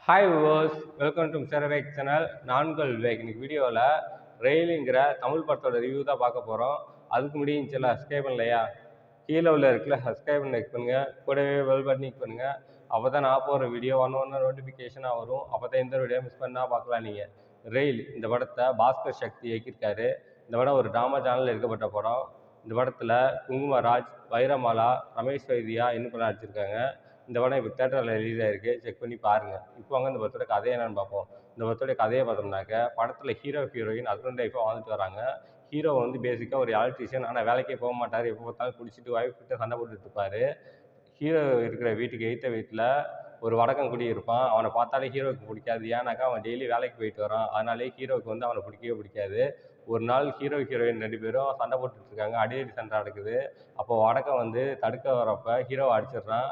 Hi viewers, welcome to mister வேக் channel. நான்கள் வேக். இன்னைக்கு வீடியோவில் ரெயிலுங்கிற தமிழ் படத்தோட ரிவ்யூ தான் பார்க்க போகிறோம். அதுக்கு முடியும் சில சப்ஸ்கிரைப் பண்ணலையா? கீழே உள்ள இருக்குல்ல சப்ஸ்கிரைப் பண்ணி பண்ணுங்க, கூடவே பெல் பட்டன் கிளிக் பண்ணுங்க. அப்போ தான் நான் போகிற வீடியோ ஒன்று நோட்டிஃபிகேஷனாக வரும். அப்போ தான் இந்த வீடியோ மிஸ் பண்ணால் பார்க்கலாம். நீங்கள் ரெயில் இந்த படத்தை பாஸ்கர் சக்தி இயக்கியிருக்காரு. இந்த படம் ஒரு ட்ராமா சேனலில் எடுக்கப்பட்ட படம். இந்த படத்தில் குங்குமராஜ், வைரமாலா, ரமேஷ் வைத்தியா இன்னும் படம் நடிச்சிருக்காங்க. இந்த படம் இப்போ தேட்டரில் ரிலீஸ் ஆகிருக்கு, செக் பண்ணி பாருங்கள். இப்போ வாங்க இந்த படத்தோட கதையை என்னென்னு பார்ப்போம். இந்த படத்தோடைய கதையை பார்த்தோம்னாக்க, படத்தில் ஹீரோயின் ஹஸ்பண்ட் லைஃபாக வாழ்ந்துட்டு வராங்க. ஹீரோ வந்து பேசிக்காக ஒரு எலக்ட்ரிஷியன். ஆனால் வேலைக்கே போக மாட்டார். எப்போ பார்த்தாலும் குடிச்சிட்டு ஒய்ஃப் கிட்ட சண்டை போட்டுட்டு இருப்பார். ஹீரோ இருக்கிற வீட்டுக்கு எய்த்த வீட்டில் ஒரு வடக்கன் குடி இருப்பான். அவனை பார்த்தாலே ஹீரோவுக்கு பிடிக்காது. ஏன்னாக்கா அவன் டெய்லி வேலைக்கு போயிட்டு வரான். அதனாலே ஹீரோவுக்கு வந்து அவனை பிடிக்கவே பிடிக்காது. ஒரு நாள் ஹீரோயின் 2 பேரும் சண்டை போட்டுட்டு இருக்காங்க. அடிதடி சண்டை நடக்குது. அப்போ வடக்கன் வந்து தடுக்க வரப்போ ஹீரோவை அடிச்சிடுறான்.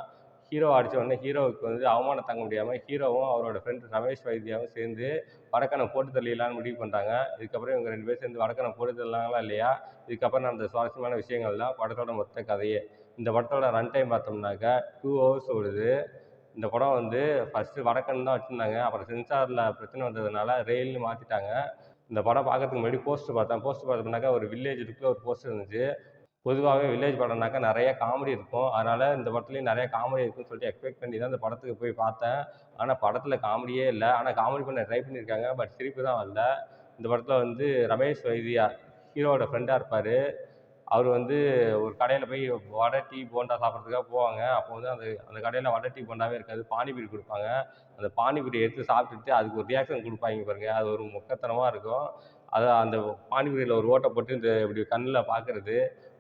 ஹீரோவை அடித்த உடனே ஹீரோவுக்கு வந்து அவமானம் தாங்க முடியாமல் ஹீரோவும் அவரோட ஃப்ரெண்ட் ரமேஷ் வைத்தியாவும் சேர்ந்து வடக்கனை போட்டு தள்ளிடலான்னு முடிவு பண்ணுறாங்க. இதுக்கப்புறம் இவங்க 2 பேரும் சேர்ந்து வடக்கனை போட்டு தள்ளாங்களா இல்லையா? இதுக்கப்புறம் நடந்த சுவாரஸ்யமான விஷயங்கள் தான் படத்தோட மொத்த கதையே. இந்த படத்தோட ரன் டைம் பார்த்தோம்னாக்கா 2 ஹவர்ஸ் ஓடுது. இந்த படம் வந்து ஃபஸ்ட்டு வடக்கன் தான் வச்சுருந்தாங்க. அப்புறம் சென்சாரில் பிரச்சனை வந்ததுனால ரெயில்னு மாற்றிட்டாங்க. இந்த படம் பார்க்கறதுக்கு முன்னாடி போஸ்டர் பார்த்தோம்னாக்கா ஒரு வில்லேஜ் லுக்கில் ஒரு போஸ்டர் இருந்துச்சு. பொதுவாகவே வில்லேஜ் படம்னாக்கா நிறைய காமெடி இருக்கும். அதனால் இந்த படத்துலேயும் நிறைய காமெடி இருக்குன்னு சொல்லிட்டு எக்ஸ்பெக்ட் பண்ணி தான் இந்த படத்துக்கு போய் பார்த்தேன். ஆனால் படத்தில் காமெடியே இல்லை. ஆனால் காமெடி பண்ண ட்ரை பண்ணியிருக்காங்க. பட் சிரிப்பு தான் வரல. இந்த படத்தில் வந்து ரமேஷ் வைத்தியா ஹீரோவோட ஃப்ரெண்டாக இருப்பார். அவர் வந்து ஒரு கடையில் போய் வடை, டீ, போண்டா சாப்பிட்றதுக்காக போவாங்க. அப்போ வந்து அந்த அந்த கடையில் வடை, டீ, போண்டாவே இருக்காது. பானிபூரி கொடுப்பாங்க. அந்த பானிபூரி எடுத்து சாப்பிட்டுட்டு அதுக்கு ஒரு ரியாக்ஷன் கொடுப்பாங்க பாருங்க. அது ஒரு மொக்கத்தனமாக இருக்கும். அதை அந்த பானிபூரியில் ஒரு ஓட்டை போட்டு இந்த இப்படி கண்ணில் பார்க்குறது,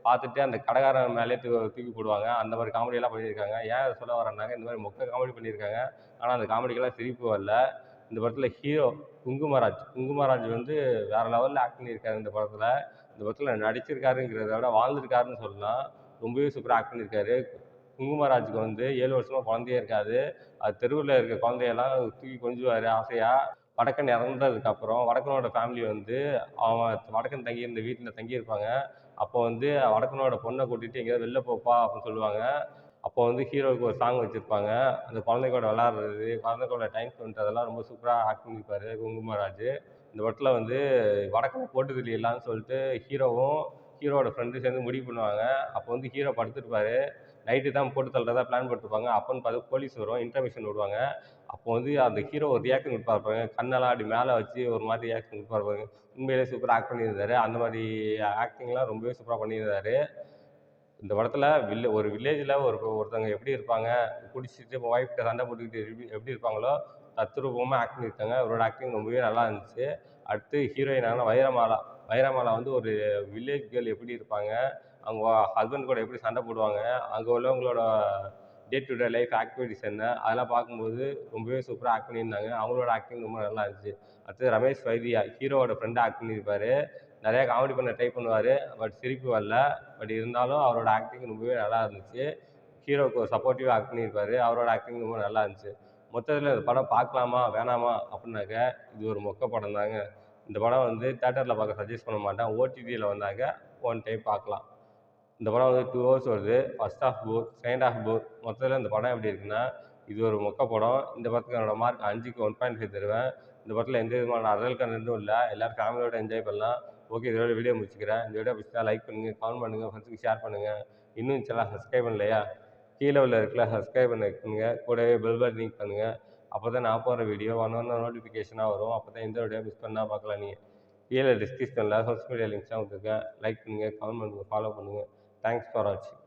பார்த்துட்டு அந்த கடைக்காரன் மேலே தூக்கி போடுவாங்க. அந்த மாதிரி காமெடியெல்லாம் பண்ணியிருக்காங்க. ஏன் அதை சொல்ல வரேன்னாங்க, இந்த மாதிரி மொக்க காமெடி பண்ணியிருக்காங்க. ஆனால் அந்த காமெடிக்கெல்லாம் சிரிப்பு வரல. இந்த படத்தில் ஹீரோ குங்குமராஜ் வந்து வேறு லெவலில் ஆக்ட் பண்ணியிருக்காரு இந்த படத்தில். இந்த படத்தில் நடிச்சிருக்காருங்கிறத விட வாழ்ந்திருக்காருன்னு சொல்லலாம். ரொம்பவே சூப்பராக ஆக்ட் பண்ணியிருக்காரு. குங்குமராஜுக்கு வந்து 7 வருஷமாக குழந்தையே இருக்காது. அது தெருவில் இருக்க குழந்தையெல்லாம் தூக்கி கொஞ்சுவார் ஆசையாக. வடக்கன் இறந்ததுக்கப்புறம் வடக்கனோட ஃபேமிலி வந்து அவன் வடக்கன் தங்கியிருந்த வீட்டில் தங்கியிருப்பாங்க. அப்போ வந்து வடக்கனோட பொண்ணை கூட்டிகிட்டு எங்கேயாவது வெளில போப்பா அப்படின்னு சொல்லுவாங்க. அப்போ வந்து ஹீரோவுக்கு ஒரு சாங் வச்சுருப்பாங்க. அந்த குழந்தை கூட விளாட்றது, குழந்தை கூட டைம் ஸ்பெண்ட் அதெல்லாம் ரொம்ப சூப்பராக ஆக்ட் பண்ணியிருப்பாரு குங்குமராஜ். இந்த படத்தில் வந்து வடக்கனை போட்டு தள்ளிடலான்னு சொல்லிட்டு ஹீரோவோட ஃப்ரெண்டு சேர்ந்து முடிவு பண்ணுவாங்க. அப்போ வந்து ஹீரோ படுத்துருப்பாரு. நைட்டு தான் போட்டு தள்ளுறதா பிளான் போட்டிருப்பாங்க. அப்போன்னு பார்த்து போலீஸ் வரும். இன்ஃபர்மேஷன் விடுவாங்க. அப்போ வந்து அந்த ஹீரோ ஒரு ரியாக்ஷன் கொடுப்பாரு பாருங்க. கண்ணெல்லாம் அப்படி மேலே வச்சு ஒரு மாதிரி ரியாக்ஷன் கொடுப்பாரு பாருங்க. உண்மையிலே சூப்பராக ஆக்ட் பண்ணியிருந்தாரு. அந்த மாதிரி ஆக்டிங்லாம் ரொம்பவே சூப்பராக பண்ணியிருந்தாரு. இந்த படத்தில் ஒரு வில்லேஜில் ஒருத்தவங்க எப்படி இருப்பாங்க, குடிச்சிட்டு ஒய்ஃப்கிட்ட சண்டை போட்டுக்கிட்டு எப்படி இருப்பாங்களோ தத்ரூபமாக ஆக்ட் பண்ணியிருக்காங்க. அவரோட ஆக்டிங் ரொம்பவே நல்லா இருந்துச்சு. அடுத்து ஹீரோயினான வைரமாலா வந்து ஒரு வில்லேஜ் கேர்ள் எப்படி இருப்பாங்க, அவங்க ஹஸ்பண்ட் கூட எப்படி சண்டை போடுவாங்க, அங்கே உள்ளவங்களோட day to day life activities என்ன, அதெல்லாம் பார்க்கும்போது ரொம்பவே சூப்பராக ஆக்ட் பண்ணியிருந்தாங்க. அவங்களோட ஆக்டிங் ரொம்ப நல்லா இருந்துச்சு. அடுத்து ரமேஷ் வைத்தியா ஹீரோவோட ஃப்ரெண்டாக ஆக்ட் பண்ணியிருப்பார். நிறையா காமெடி பண்ண ட்ரை பண்ணுவார். பட் சிரிப்பு வரல. பட் இருந்தாலும் அவரோட ஆக்டிங் ரொம்பவே நல்லா இருந்துச்சு. ஹீரோவுக்கு ஒரு சப்போர்ட்டிவாக ஆக்ட் பண்ணியிருப்பார். அவரோட ஆக்டிங் ரொம்ப நல்லா இருந்துச்சு. மொத்தத்தில் இந்த படம் பார்க்கலாமா வேணாமா அப்படின்னாக்க இது ஒரு மொக்க படம் தாங்க. இந்த படம் வந்து தேட்டரில் பார்க்க சஜஸ்ட் பண்ண மாட்டேன். ஓடிடியில் வந்தாக்க ஒன் டைம் பார்க்கலாம். இந்த படம் வந்து 2 ஹவர்ஸ் வருது. ஃபர்ஸ்ட் ஹாஃப் போர், செகண்ட் ஹாஃப் போர். மொத்தத்தில் இந்த படம் எப்படி இருக்குன்னா, இது ஒரு மொக்க படம். இந்த படத்துக்கு என்னோட மார்க் 5க்கு 1.5 தருவேன். இந்த படத்தில் எந்த விதமான அடல் கண்டென்ட்டும் இல்லை. எல்லோரும் ஃபேமிலியோட என்ஜாய் பண்ணலாம். ஓகே, இதோட வீடியோ முடிச்சுக்கிறேன். இந்த வீடியோ பிடிச்சா லைக் பண்ணுங்கள், கமெண்ட் பண்ணுங்கள், ஃப்ரெண்ட்ஸுக்கு ஷேர் பண்ணுங்கள். இன்னும் சேனல் சப்ஸ்கிரைப் பண்ணலையா? கீழே உள்ள இருக்குல்ல சப்ஸ்கிரைப் பண்ணுங்க, கூடவே பெல் பட்டன் கிளிக் பண்ணுங்கள். அப்போ தான் நான் போடுற வீடியோ நோட்டிஃபிகேஷனாக வரும். அப்போ தான் இந்த வீடியோ மிஸ் பண்ணால் பார்க்கலாம். நீங்கள் கீழே டிஸ்கிரிப்ஷனில் சோஷியல் மீடியா லிங்க்ஸ்லாம் கொடுத்துருக்கேன். லைக் பண்ணுங்கள், கமெண்ட் பண்ணுங்கள், ஃபாலோ பண்ணுங்கள். தேங்க்ஸ் ஃபார் வாட்சிங்.